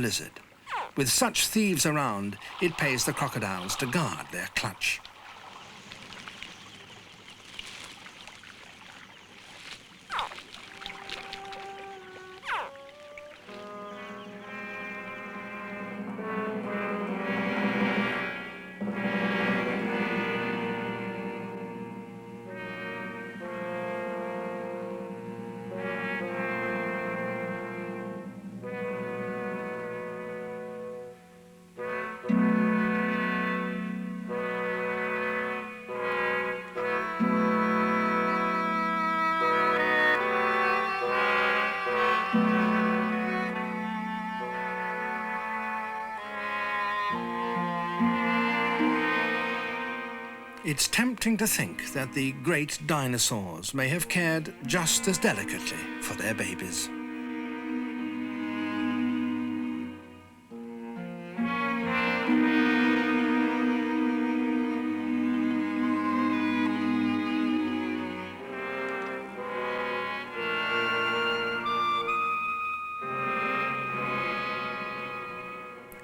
lizard. With such thieves around, it pays the crocodiles to guard their clutch. It's tempting to think that the great dinosaurs may have cared just as delicately for their babies.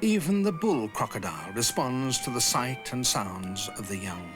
Even the bull crocodile responds to the sight and sounds of the young.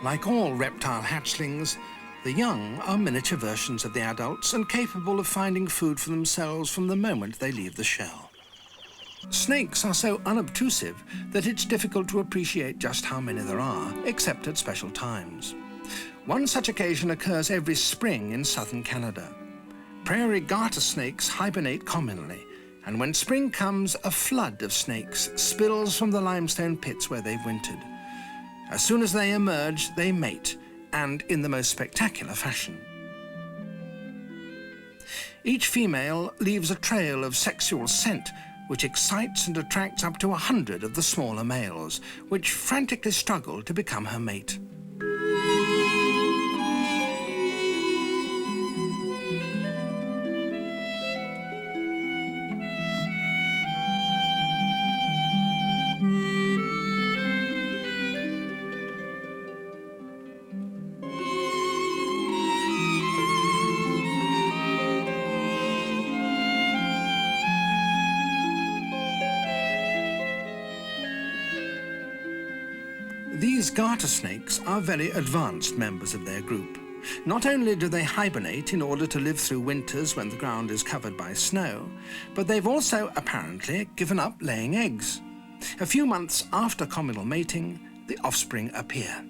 Like all reptile hatchlings, the young are miniature versions of the adults and capable of finding food for themselves from the moment they leave the shell. Snakes are so unobtrusive that it's difficult to appreciate just how many there are, except at special times. One such occasion occurs every spring in southern Canada. Prairie garter snakes hibernate commonly, and when spring comes, a flood of snakes spills from the limestone pits where they've wintered. As soon as they emerge, they mate, and in the most spectacular fashion. Each female leaves a trail of sexual scent which excites and attracts up to 100 of the smaller males, which frantically struggle to become her mate. These garter snakes are very advanced members of their group. Not only do they hibernate in order to live through winters when the ground is covered by snow, but they've also apparently given up laying eggs. A few months after communal mating, the offspring appear.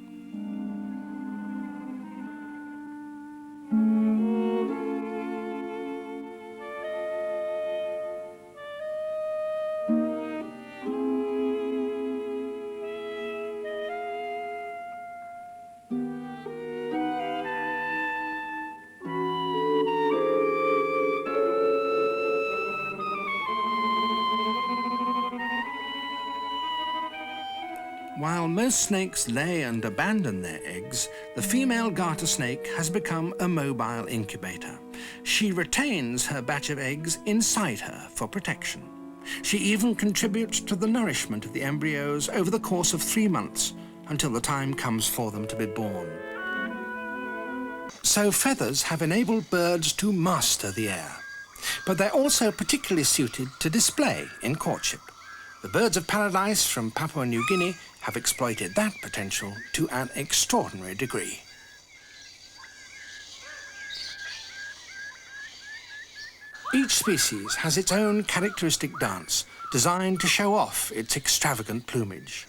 While most snakes lay and abandon their eggs, the female garter snake has become a mobile incubator. She retains her batch of eggs inside her for protection. She even contributes to the nourishment of the embryos over the course of 3 months, until the time comes for them to be born. So feathers have enabled birds to master the air, but they're also particularly suited to display in courtship. The birds of paradise from Papua New Guinea have exploited that potential to an extraordinary degree. Each species has its own characteristic dance, designed to show off its extravagant plumage.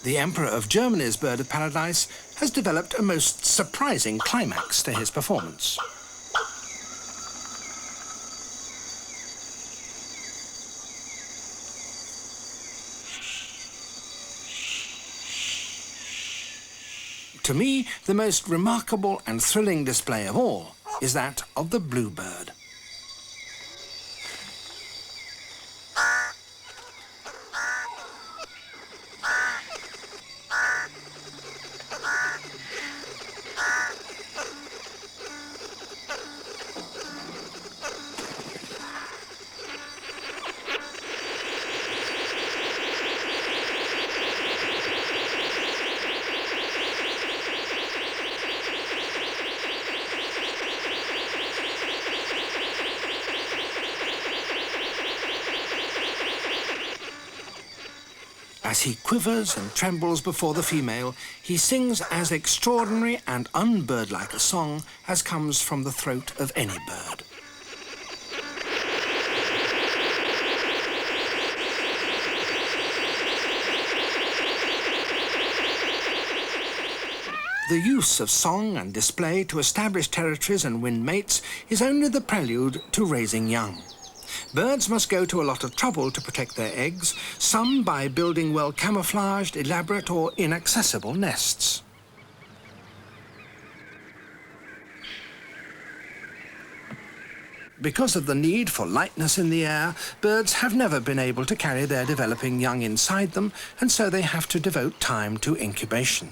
The Emperor of Germany's bird of paradise has developed a most surprising climax to his performance. To me, the most remarkable and thrilling display of all is that of the bluebird. As he quivers and trembles before the female, he sings as extraordinary and unbirdlike a song as comes from the throat of any bird. The use of song and display to establish territories and win mates is only the prelude to raising young. Birds must go to a lot of trouble to protect their eggs, some by building well-camouflaged, elaborate or inaccessible nests. Because of the need for lightness in the air, birds have never been able to carry their developing young inside them, and so they have to devote time to incubation.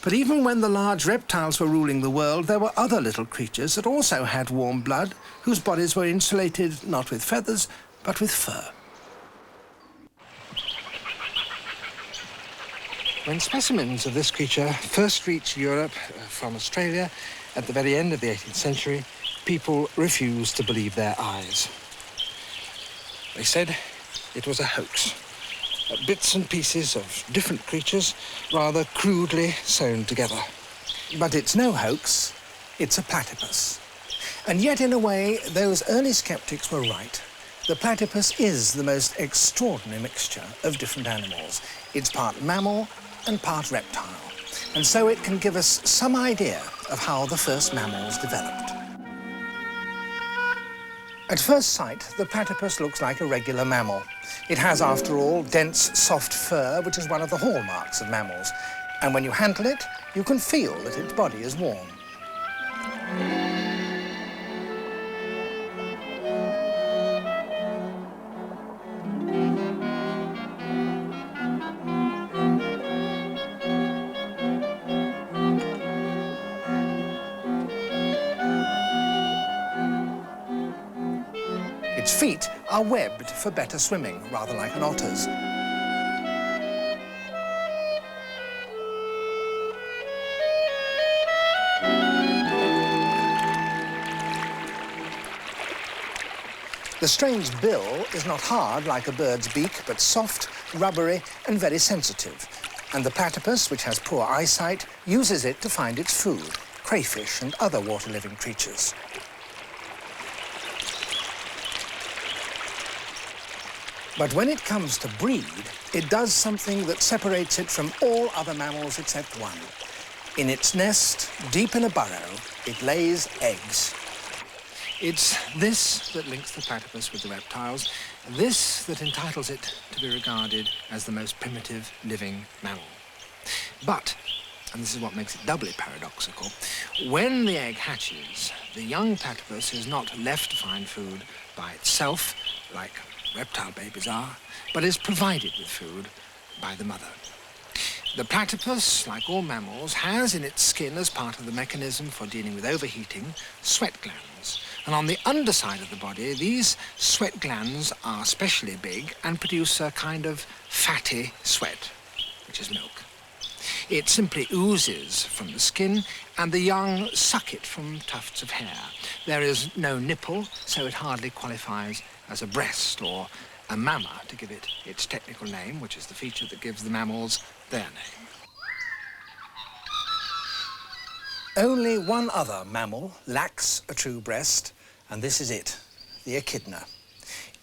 But even when the large reptiles were ruling the world, there were other little creatures that also had warm blood, whose bodies were insulated not with feathers, but with fur. When specimens of this creature first reached Europe from Australia at the very end of the 18th century, people refused to believe their eyes. They said it was a hoax. Bits and pieces of different creatures, rather crudely sewn together. But it's no hoax, it's a platypus. And yet, in a way, those early skeptics were right. The platypus is the most extraordinary mixture of different animals. It's part mammal and part reptile, and so it can give us some idea of how the first mammals developed. At first sight, the platypus looks like a regular mammal. It has, after all, dense, soft fur, which is one of the hallmarks of mammals. And when you handle it, you can feel that its body is warm. Its feet are webbed for better swimming, rather like an otter's. The strange bill is not hard like a bird's beak, but soft, rubbery, and very sensitive. And the platypus, which has poor eyesight, uses it to find its food, crayfish and other water-living creatures. But when it comes to breed, it does something that separates it from all other mammals except one. In its nest, deep in a burrow, it lays eggs. It's this that links the platypus with the reptiles, this that entitles it to be regarded as the most primitive living mammal. But, and this is what makes it doubly paradoxical, when the egg hatches, the young platypus is not left to find food by itself, like reptile babies are, but is provided with food by the mother. The platypus, like all mammals, has in its skin, as part of the mechanism for dealing with overheating, sweat glands. And on the underside of the body, these sweat glands are especially big and produce a kind of fatty sweat, which is milk. It simply oozes from the skin, and the young suck it from tufts of hair. There is no nipple, so it hardly qualifies as a breast or a mamma, to give it its technical name, which is the feature that gives the mammals their name. Only one other mammal lacks a true breast, and this is it, the echidna.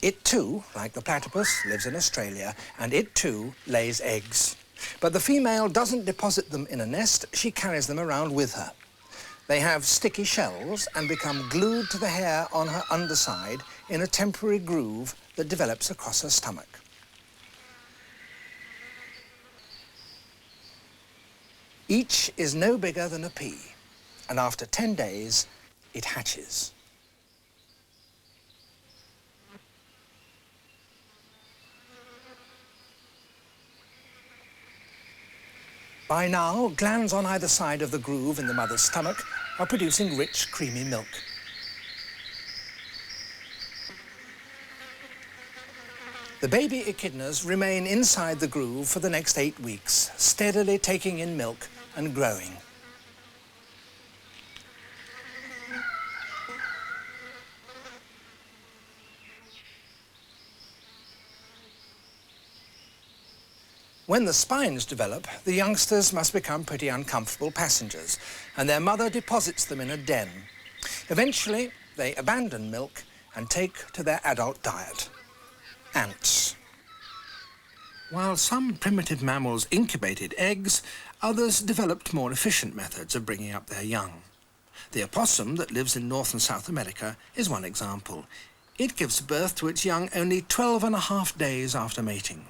It too, like the platypus, lives in Australia, and it too lays eggs. But the female doesn't deposit them in a nest, she carries them around with her. They have sticky shells and become glued to the hair on her underside in a temporary groove that develops across her stomach. Each is no bigger than a pea, and after 10 days, it hatches. By now, glands on either side of the groove in the mother's stomach are producing rich, creamy milk. The baby echidnas remain inside the groove for the next 8 weeks, steadily taking in milk and growing. When the spines develop, the youngsters must become pretty uncomfortable passengers, and their mother deposits them in a den. Eventually, they abandon milk and take to their adult diet: ants. While some primitive mammals incubated eggs, others developed more efficient methods of bringing up their young. The opossum that lives in North and South America is one example. It gives birth to its young only 12.5 days after mating.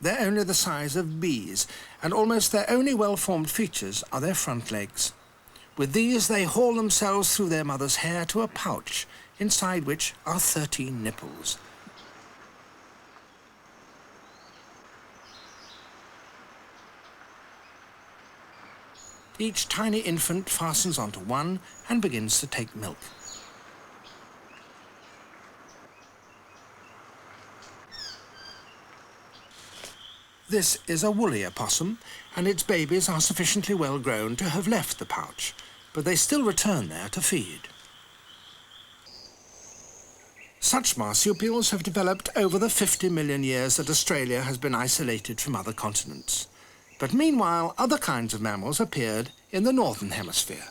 They're only the size of bees, and almost their only well-formed features are their front legs. With these, they haul themselves through their mother's hair to a pouch, inside which are 13 nipples. Each tiny infant fastens onto one and begins to take milk. This is a woolly opossum, and its babies are sufficiently well grown to have left the pouch, but they still return there to feed. Such marsupials have developed over the 50 million years that Australia has been isolated from other continents. But meanwhile, other kinds of mammals appeared in the northern hemisphere.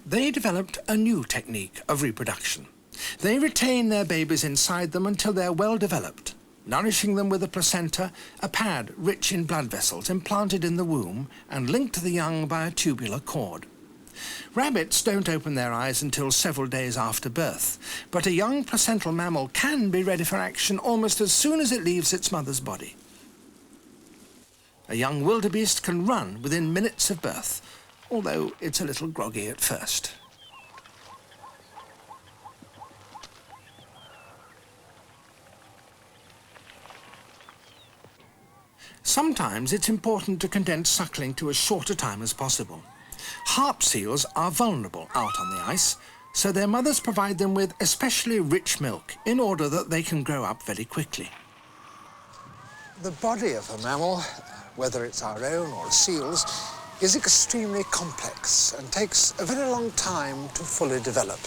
They developed a new technique of reproduction. They retain their babies inside them until they're well developed, nourishing them with a placenta, a pad rich in blood vessels implanted in the womb and linked to the young by a tubular cord. Rabbits don't open their eyes until several days after birth, but a young placental mammal can be ready for action almost as soon as it leaves its mother's body. A young wildebeest can run within minutes of birth, although it's a little groggy at first. Sometimes it's important to condense suckling to as short a time as possible. Harp seals are vulnerable out on the ice, so their mothers provide them with especially rich milk in order that they can grow up very quickly. The body of a mammal, whether it's our own or a seal's, is extremely complex and takes a very long time to fully develop.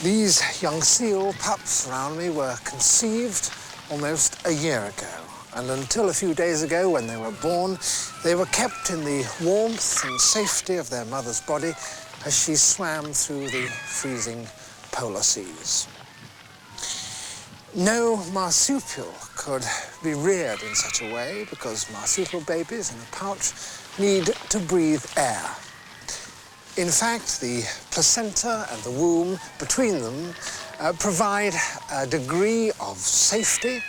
These young seal pups around me were conceived almost a year ago. And until a few days ago, when they were born, they were kept in the warmth and safety of their mother's body as she swam through the freezing polar seas. No marsupial could be reared in such a way because marsupial babies in a pouch need to breathe air. In fact, the placenta and the womb between them provide a degree of safety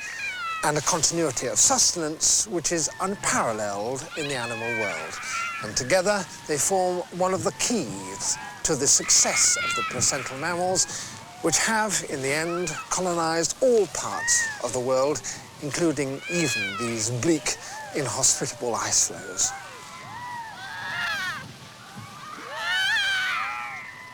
and a continuity of sustenance which is unparalleled in the animal world. And together they form one of the keys to the success of the placental mammals, which have, in the end, colonized all parts of the world, including even these bleak, inhospitable ice floes.